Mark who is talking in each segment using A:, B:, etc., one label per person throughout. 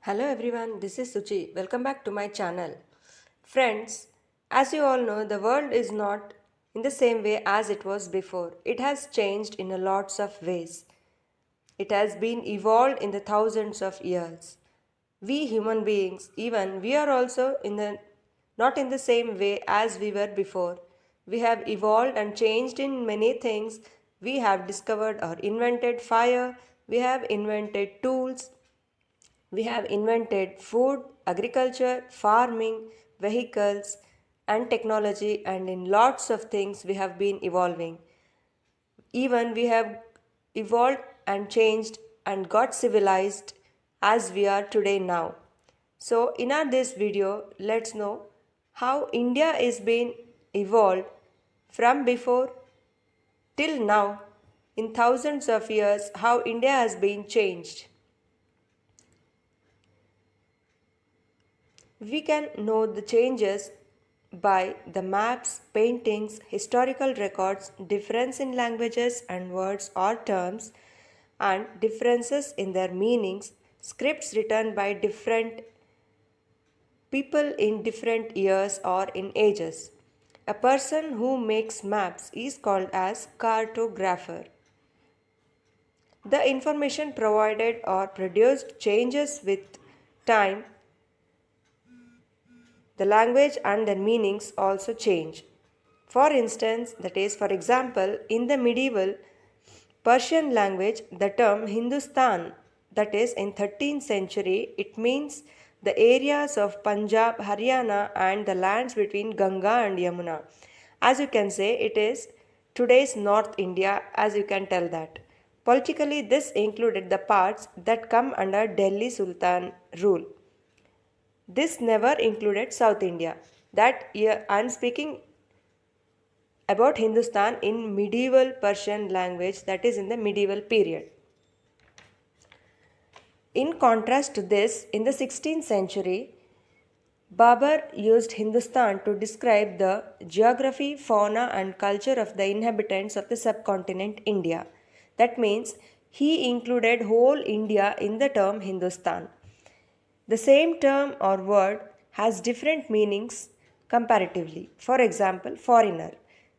A: Hello everyone, this is Suchi. Welcome back to my channel. Friends, as you all know, the world is not in the same way as it was before. It has changed in a lots of ways. It has been evolved in the thousands of years. We human beings, even we are also not in the same way as we were before. We have evolved and changed in many things. We have discovered or invented fire. We have invented tools. We have invented food, agriculture, farming, vehicles, and technology, and in lots of things we have been evolving. Even we have evolved and changed and got civilized as we are today now. So, in our this video, let's know how India is being evolved from before till now in thousands of years, how India has been changed. We can know the changes by the maps, paintings, historical records, difference in languages and words or terms, and differences in their meanings, scripts written by different people in different years or in ages. A person who makes maps is called as cartographer. The information provided or produced changes with time. The language and their meanings also change. For instance, that is, for example, in the medieval Persian language, the term Hindustan, that is, in 13th century, it means the areas of Punjab, Haryana, and the lands between Ganga and Yamuna. As you can say, it is today's North India, as you can tell that. Politically, this included the parts that come under Delhi Sultan rule. This never included South India. That year, I am speaking about Hindustan in medieval Persian language, that is in the medieval period. In contrast to this, in the 16th century, Babar used Hindustan to describe the geography, fauna, and culture of the inhabitants of the subcontinent India. That means he included whole India in the term Hindustan. The same term or word has different meanings comparatively. For example, foreigner.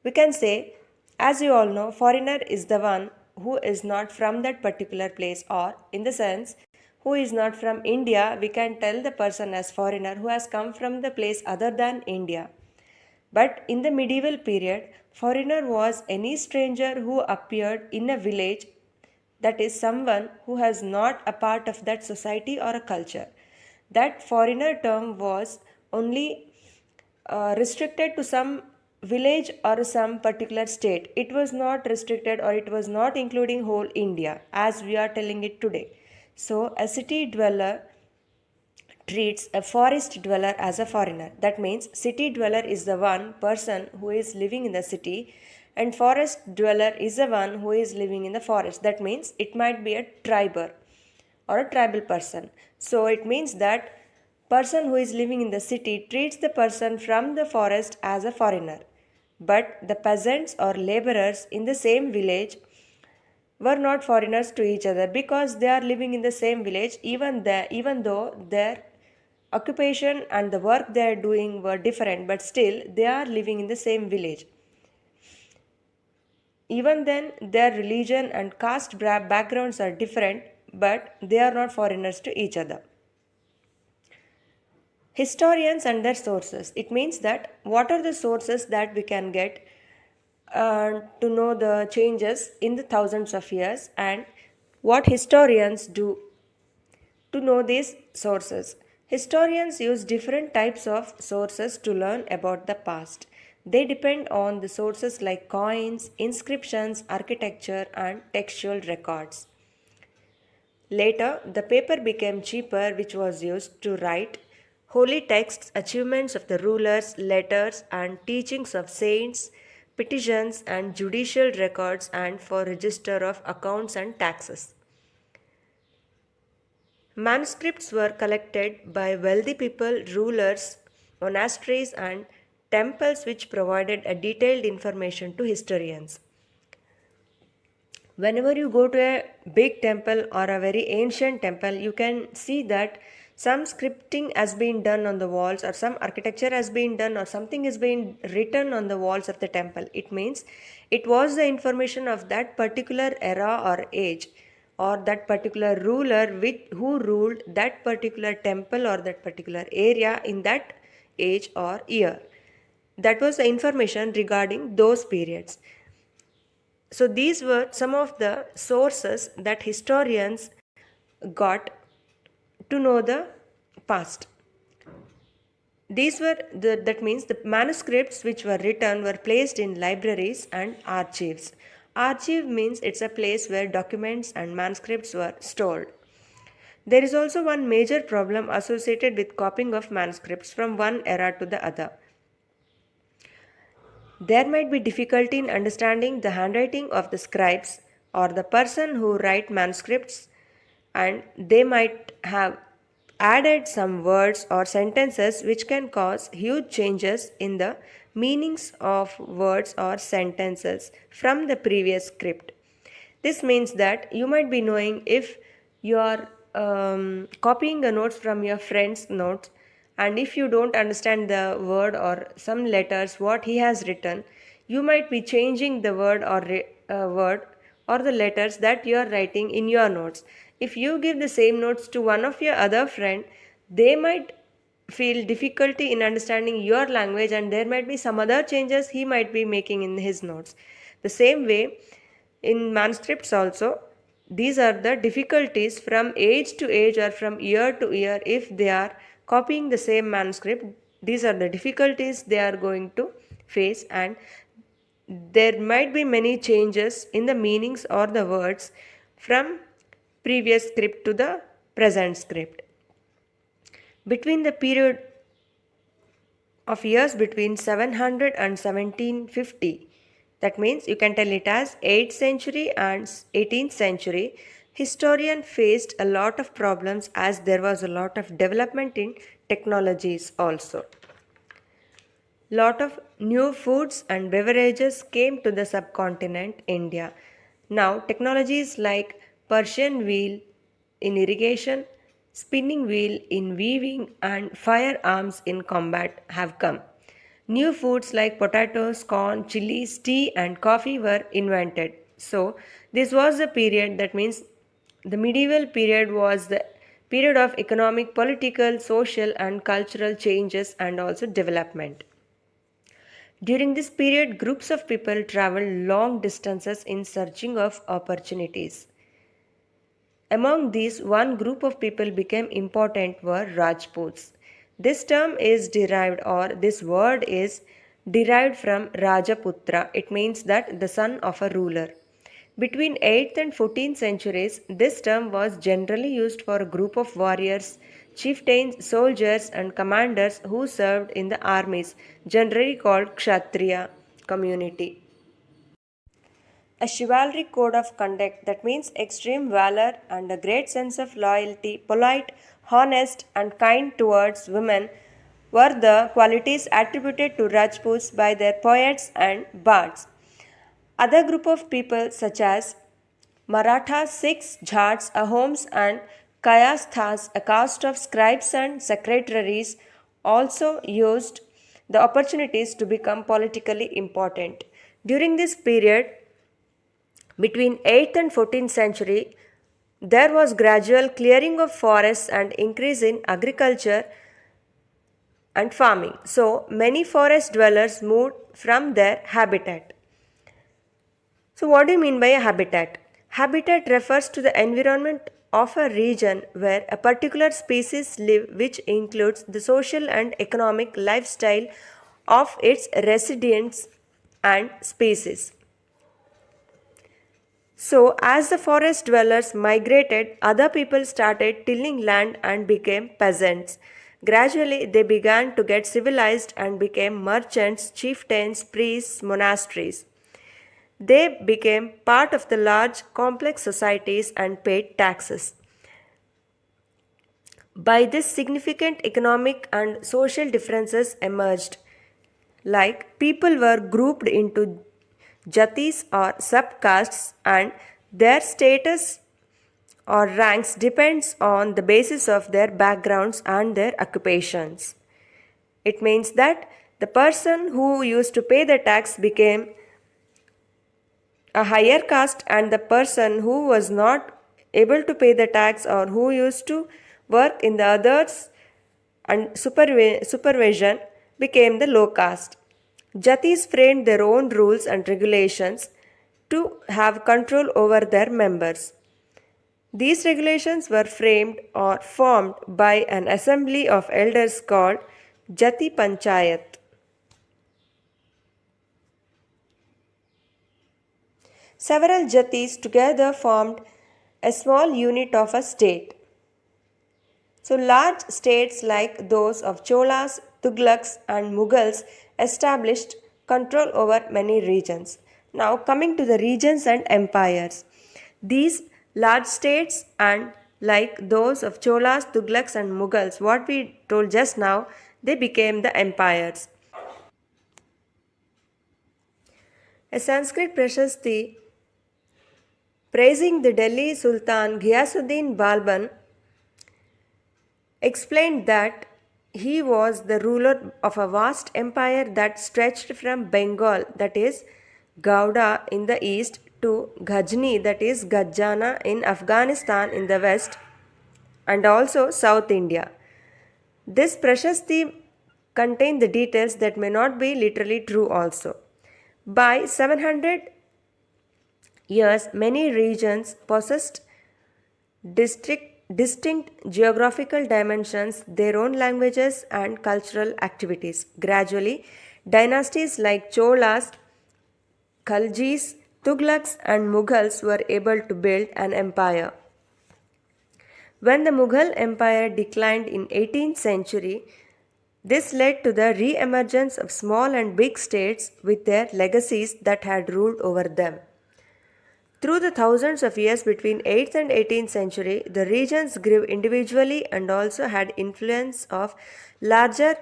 A: We can say, as you all know, foreigner is the one who is not from that particular place, or in the sense, who is not from India, we can tell the person as foreigner who has come from the place other than India. But in the medieval period, foreigner was any stranger who appeared in a village, that is, someone who has not a part of that society or a culture. That foreigner term was only restricted to some village or some particular state. It was not restricted, or it was not including whole India as we are telling it today. So, a city dweller treats a forest dweller as a foreigner. That means city dweller is the one person who is living in the city, and forest dweller is the one who is living in the forest. That means it might be a triber or a tribal person. So it means that person who is living in the city treats the person from the forest as a foreigner. But the peasants or laborers in the same village were not foreigners to each other, because they are living in the same village, even though their occupation and the work they are doing were different, but still they are living in the same village. Even then, their religion and caste backgrounds are different, but they are not foreigners to each other. Historians and their sources. It means that what are the sources that we can get to know the changes in the thousands of years, and what historians do to know these sources. Historians use different types of sources to learn about the past. They depend on the sources like coins, inscriptions, architecture, and textual records. Later, the paper became cheaper, which was used to write holy texts, achievements of the rulers, letters, and teachings of saints, petitions, and judicial records, and for register of accounts and taxes. Manuscripts were collected by wealthy people, rulers, monasteries, and temples, which provided a detailed information to historians. Whenever you go to a big temple or a very ancient temple, you can see that some scripting has been done on the walls, or some architecture has been done, or something has been written on the walls of the temple. It means it was the information of that particular era or age, or that particular ruler who ruled that particular temple or that particular area in that age or year. That was the information regarding those periods. So these were some of the sources that historians got to know the past. These were that means the manuscripts which were written were placed in libraries and archives. Archive means it's a place where documents and manuscripts were stored. There is also one major problem associated with copying of manuscripts from one era to the other. There might be difficulty in understanding the handwriting of the scribes or the person who write manuscripts, and they might have added some words or sentences which can cause huge changes in the meanings of words or sentences from the previous script. This means that you might be knowing if you are copying the notes from your friend's notes, and if you don't understand the word or some letters what he has written, you might be changing the word or the letters that you are writing in your notes. If you give the same notes to one of your other friend, they might feel difficulty in understanding your language, and there might be some other changes he might be making in his notes. The same way, in manuscripts also, these are the difficulties from age to age or from year to year. If they are copying the same manuscript, these are the difficulties they are going to face, and there might be many changes in the meanings or the words from previous script to the present script. Between the period of years between 700 and 1750, that means you can tell it as 8th century and 18th century, historian faced a lot of problems as there was a lot of development in technologies also. Lot of new foods and beverages came to the subcontinent India. Now technologies like Persian wheel in irrigation, spinning wheel in weaving, and firearms in combat have come. New foods like potatoes, corn, chilies, tea, and coffee were invented. So this was the period, that means the medieval period was the period of economic, political, social, and cultural changes and also development. During this period, groups of people traveled long distances in searching of opportunities. Among these, one group of people became important were Rajputs. This term is derived, or this word is derived from Rajaputra. It means that the son of a ruler. Between 8th and 14th centuries, this term was generally used for a group of warriors, chieftains, soldiers, and commanders who served in the armies, generally called Kshatriya community. A chivalric code of conduct, that means extreme valor and a great sense of loyalty, polite, honest, and kind towards women, were the qualities attributed to Rajputs by their poets and bards. Other group of people such as Marathas, Sikhs, Jats, Ahoms, and Kayasthas, a caste of scribes and secretaries, also used the opportunities to become politically important. During this period, between 8th and 14th century, there was gradual clearing of forests and increase in agriculture and farming. So many forest dwellers moved from their habitat. So what do you mean by a habitat? Habitat refers to the environment of a region where a particular species live, which includes the social and economic lifestyle of its residents and species. So, as the forest dwellers migrated, other people started tilling land and became peasants. Gradually, they began to get civilized and became merchants, chieftains, priests, monasteries. They became part of the large, complex societies and paid taxes. By this, significant economic and social differences emerged. Like people were grouped into jatis or subcastes, and Their status or ranks depends on the basis of their backgrounds and their occupations. It means that the person who used to pay the tax became a higher caste, and the person who was not able to pay the tax or who used to work in the others and supervision became the low caste. Jatis framed their own rules and regulations to have control over their members. These regulations were framed or formed by an assembly of elders called Jati Panchayat. Several jatis together formed a small unit of a state. So, large states like those of Cholas, Tughlaqs, and Mughals established control over many regions. Now, coming to the regions and empires, these large states and like those of Cholas, Tughlaqs, and Mughals, what we told just now, they became the empires. A Sanskrit Prashasti praising the Delhi Sultan Ghiyasuddin Balban explained that he was the ruler of a vast empire that stretched from Bengal, that is Gauda in the east, to Ghazni, that is Gajjana in Afghanistan in the west, and also South India. This Prashasti contained the details that may not be literally true also. By 700 years, many regions possessed distinct geographical dimensions, their own languages, and cultural activities. Gradually, dynasties like Cholas, Khaljis, Tughlaqs, and Mughals were able to build an empire. When the Mughal Empire declined in 18th century, this led to the re-emergence of small and big states with their legacies that had ruled over them. Through the thousands of years between 8th and 18th century, the regions grew individually and also had influence of larger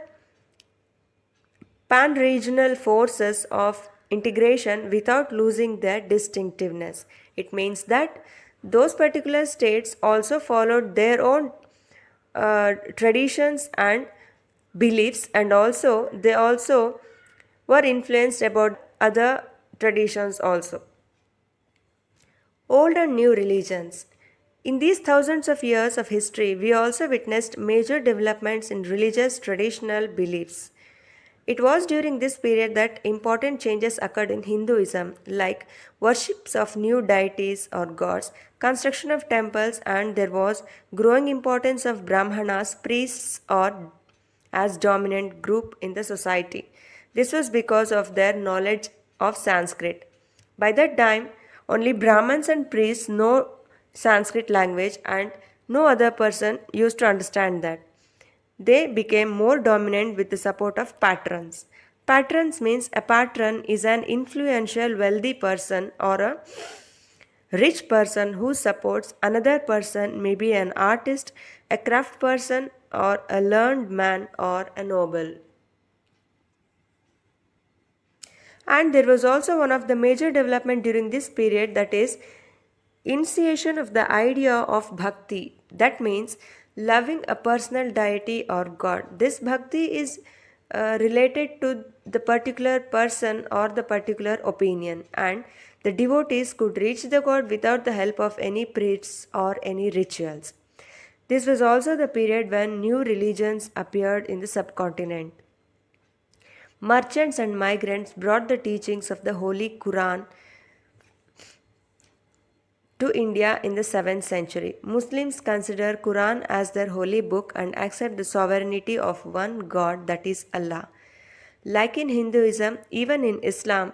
A: pan-regional forces of integration without losing their distinctiveness. It means that those particular states also followed their own traditions and beliefs, and also they also were influenced about other traditions also. Old and new religions. In these thousands of years of history, we also witnessed major developments in religious traditional beliefs. It was during this period that important changes occurred in Hinduism, like worships of new deities or gods, construction of temples, and there was growing importance of Brahmanas, priests, or as dominant group in the society. This was because of their knowledge of Sanskrit. By that time, only Brahmins and priests know Sanskrit language, and no other person used to understand that. They became more dominant with the support of patrons. Patrons means a patron is an influential wealthy person or a rich person who supports another person, maybe an artist, a craft person, or a learned man or a noble. And there was also one of the major development during this period, that is initiation of the idea of bhakti. That means loving a personal deity or god. This bhakti is related to the particular person or the particular opinion, and the devotees could reach the god without the help of any priests or any rituals. This was also the period when new religions appeared in the subcontinent. Merchants and migrants brought the teachings of the Holy Quran to India in the 7th century. Muslims consider Quran as their holy book and accept the sovereignty of one God, that is Allah. Like in Hinduism, even in Islam,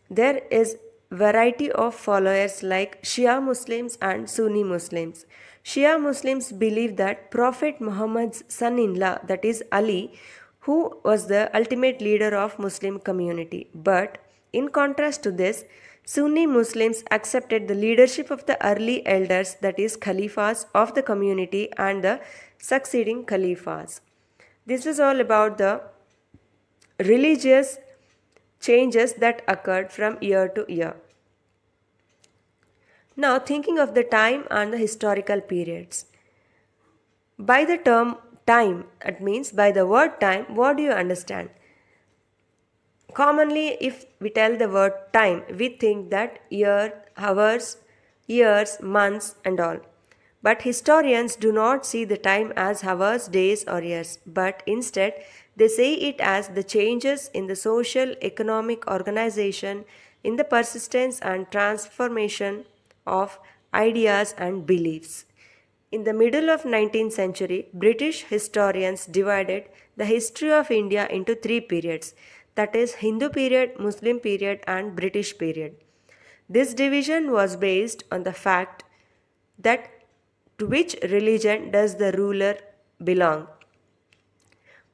A: there is variety of followers like Shia Muslims and Sunni Muslims. Shia Muslims believe that Prophet Muhammad's son-in-law, that is Ali, who was the ultimate leader of Muslim community. But in contrast to this, Sunni Muslims accepted the leadership of the early elders, that is Khalifas of the community, and the succeeding Khalifas. This was all about the religious changes that occurred from year to year. Now, thinking of the time and the historical periods. By the term time, it means by the word time, what do you understand? Commonly, if we tell the word time, we think that year, hours, years, months, and all. But historians do not see the time as hours, days, or years, but instead they say it as the changes in the social, economic organization, in the persistence and transformation of ideas and beliefs. In the middle of 19th century, British historians divided the history of India into three periods, that is Hindu period, Muslim period and British period. This division was based on the fact that to which religion does the ruler belong.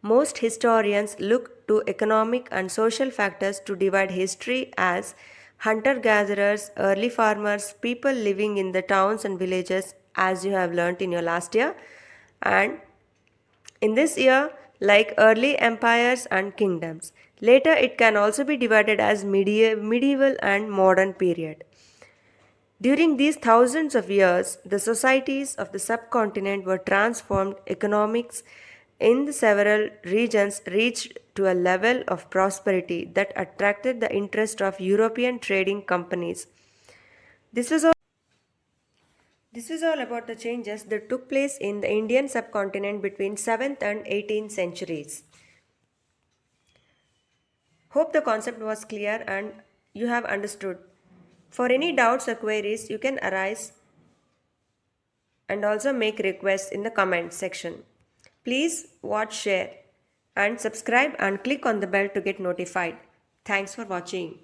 A: Most historians look to economic and social factors to divide history as hunter gatherers, early farmers, people living in the towns and villages, as you have learnt in your last year, and in this year, like early empires and kingdoms. Later, it can also be divided as medieval and modern period. During these thousands of years, the societies of the subcontinent were transformed, economics in the several regions reached to a level of prosperity that attracted the interest of European trading companies. This was all, this was all about the changes that took place in the Indian subcontinent between 7th and 18th centuries. Hope the concept was clear and you have understood. For any doubts or queries, you can arise and also make requests in the comment section. Please watch, share, and subscribe and click on the bell to get notified. Thanks for watching.